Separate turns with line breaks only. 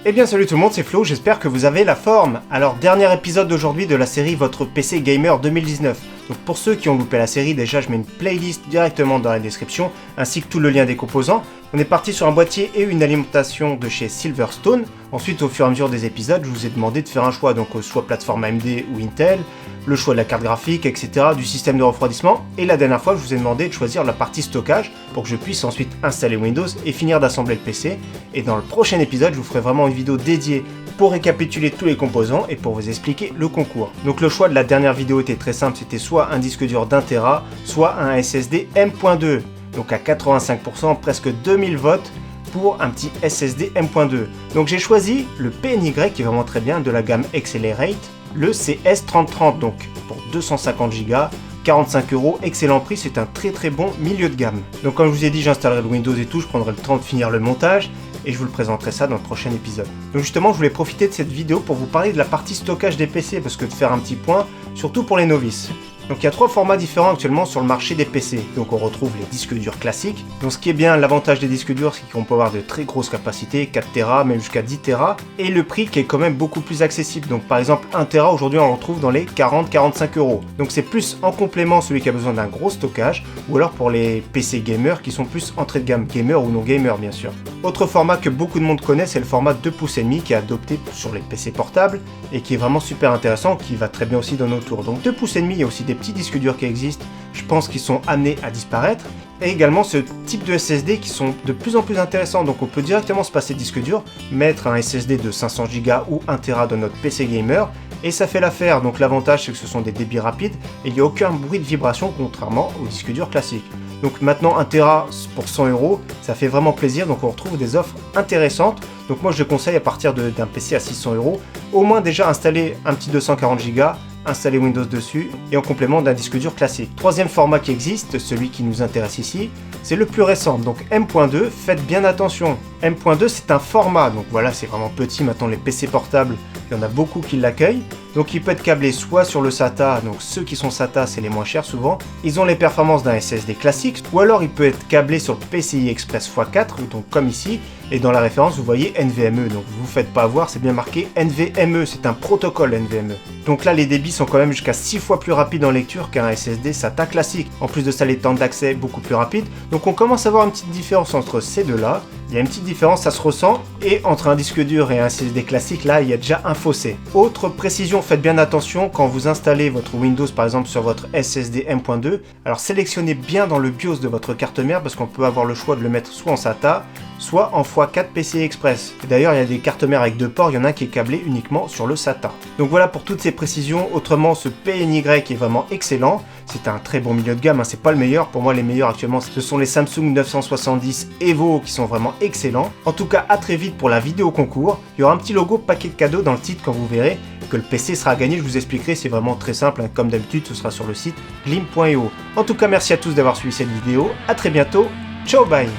Eh bien salut tout le monde, c'est Flo, j'espère que vous avez la forme. Alors dernier épisode d'aujourd'hui de la série Votre PC Gamer 2019. Donc pour ceux qui ont loupé la série, déjà je mets une playlist directement dans la description, ainsi que tout le lien des composants. On est parti sur un boîtier et une alimentation de chez Silverstone. Ensuite au fur et à mesure des épisodes, je vous ai demandé de faire un choix, donc soit plateforme AMD ou Intel, le choix de la carte graphique, etc., du système de refroidissement, et la dernière fois je vous ai demandé de choisir la partie stockage pour que je puisse ensuite installer Windows et finir d'assembler le PC. Et dans le prochain épisode, je vous ferai vraiment une vidéo dédiée pour récapituler tous les composants et pour vous expliquer le concours. Donc le choix de la dernière vidéo était très simple, c'était soit un disque dur d'1 Tera, soit un SSD M.2, donc à 85%, presque 2000 votes pour un petit SSD M.2. Donc j'ai choisi le PNY qui est vraiment très bien, de la gamme Accelerate, le CS3030, donc pour 250 Go, 45 €, excellent prix, c'est un très bon milieu de gamme. Donc comme je vous ai dit, j'installerai le Windows et tout, je prendrai le temps de finir le montage et je vous le présenterai ça dans le prochain épisode. Donc justement, je voulais profiter de cette vidéo pour vous parler de la partie stockage des PC, parce que de faire un petit point, surtout pour les novices. Donc il y a 3 formats différents actuellement sur le marché des PC. Donc on retrouve les disques durs classiques. Donc ce qui est bien, l'avantage des disques durs, c'est qu'on peut avoir de très grosses capacités, 4 Tera, même jusqu'à 10 Tera, et le prix qui est quand même beaucoup plus accessible. Donc par exemple 1 Tera aujourd'hui on le retrouve dans les 40-45 €. Donc c'est plus en complément celui qui a besoin d'un gros stockage, ou alors pour les PC gamers qui sont plus entrée de gamme, gamer ou non gamer bien sûr. Autre format que beaucoup de monde connaît, c'est le format 2,5 pouces qui est adopté sur les PC portables et qui est vraiment super intéressant, qui va très bien aussi dans nos tours. Donc 2,5 pouces, il y a aussi des petits disques durs qui existent, je pense qu'ils sont amenés à disparaître, et également ce type de SSD qui sont de plus en plus intéressants. Donc on peut directement se passer de disque dur, mettre un SSD de 500 Go ou 1 Tera dans notre PC gamer, et ça fait l'affaire. Donc l'avantage c'est que ce sont des débits rapides et il n'y a aucun bruit de vibration contrairement aux disques durs classiques. Donc maintenant 1 Tera pour 100 €, ça fait vraiment plaisir, donc on retrouve des offres intéressantes. Donc moi je conseille à partir d'un PC à 600 €, au moins déjà installer un petit 240 Go, installer Windows dessus et en complément d'un disque dur classique. Troisième format qui existe, celui qui nous intéresse ici, c'est le plus récent, donc M.2, faites bien attention. M.2 c'est un format, donc voilà c'est vraiment petit, maintenant les PC portables, il y en a beaucoup qui l'accueillent. Donc il peut être câblé soit sur le SATA, donc ceux qui sont SATA c'est les moins chers souvent, ils ont les performances d'un SSD classique, ou alors il peut être câblé sur le PCI Express x4, donc comme ici, et dans la référence vous voyez NVMe, donc vous vous faites pas avoir, c'est bien marqué NVMe, c'est un protocole NVMe. Donc là les débits sont quand même jusqu'à 6 fois plus rapides en lecture qu'un SSD SATA classique. En plus de ça les temps d'accès beaucoup plus rapides, donc on commence à voir une petite différence entre ces deux là. Il y a une petite différence, ça se ressent, et entre un disque dur et un SSD classique, là il y a déjà un fossé. Autre précision, faites bien attention quand vous installez votre Windows par exemple sur votre SSD M.2, alors sélectionnez bien dans le BIOS de votre carte mère parce qu'on peut avoir le choix de le mettre soit en SATA, soit en x4 PCI Express. D'ailleurs il y a des cartes mères avec 2 ports, il y en a un qui est câblé uniquement sur le SATA. Donc voilà pour toutes ces précisions. Autrement ce PNY est vraiment excellent, c'est un très bon milieu de gamme, hein. C'est pas le meilleur, pour moi les meilleurs actuellement ce sont les Samsung 970 Evo qui sont vraiment excellents. En tout cas à très vite pour la vidéo concours, il y aura un petit logo paquet de cadeaux dans le titre quand vous verrez que le PC sera gagné, je vous expliquerai, c'est vraiment très simple, hein. Comme d'habitude ce sera sur le site glim.io. En tout cas merci à tous d'avoir suivi cette vidéo, à très bientôt, ciao bye.